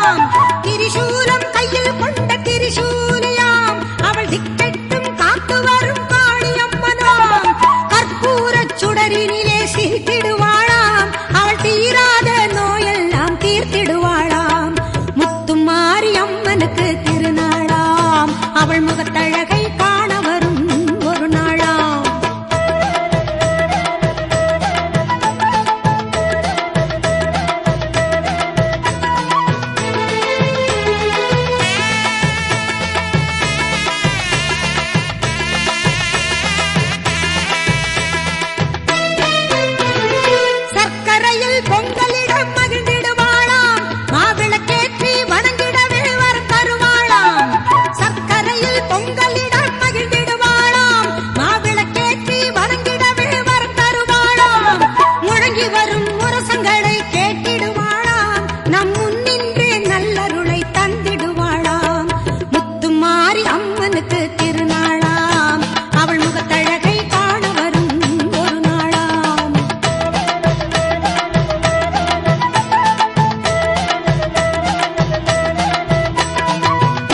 அம்மனாம் திரிசூலம் கையில் கொண்ட திரிசூலியாம் அவள் திக்கெட்டும் காத்து வரும் காளியம்மனாம் கற்பூரச் சுடரினிலே சிரித்திடுவாளாம் அவள் தீராத நோயெல்லாம் தீர்த்திடுவாளாம் முத்துமாரி அம்மனுக்கு திருநாளாம் அவள் முகத்தழகை காண வரும் ஒரு நாளாம். சர்க்கரையில் பொங்கலிடம் மகிழ்ந்திடுவாளாம் மாவிளக்கேற்றி வணங்கிடவே வரம் தருவாளாம் சர்க்கரையில் பொங்கலிடம் மகிழ்ந்திடுவாளாம் மாவிளக்கேற்றி வணங்கிடவே வரம் தருவாளாம் முழங்கி வரும் முரசங்களை கேட்டிடுவாளாம் நம் முன்னின்றே நல்லருளை தந்திடுவாளாம் முத்துமாரி அம்மனுக்கு திருநாளாம் அவள் முகத்தழகை காண வரும் ஒரு நாளாம்.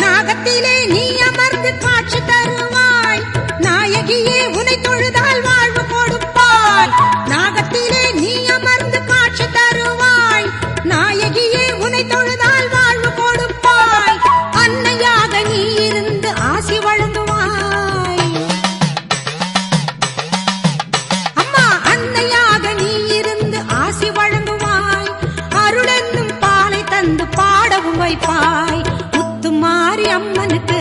நாகத்திலே நீ அமர்ந்து காட்சி தருவாய் நாயகியே உனை தொழுதால் வாழ்வு கொடுப்பாய் நாகத்திலே நீ அமர்ந்து காட்சி தருவாய் நாயகியே உனை தொழுதால் வாழ்வு கொடுப்பாய் அன்னையாக நீ இருந்து ஆசி வழங்குவாய் அம்மா அன்னையாக நீ இருந்து ஆசி வழங்குவாய் அருளென்னும் பாலை தந்து பாடவும் வைப்பாய் முத்துமாரி அம்மனுக்கு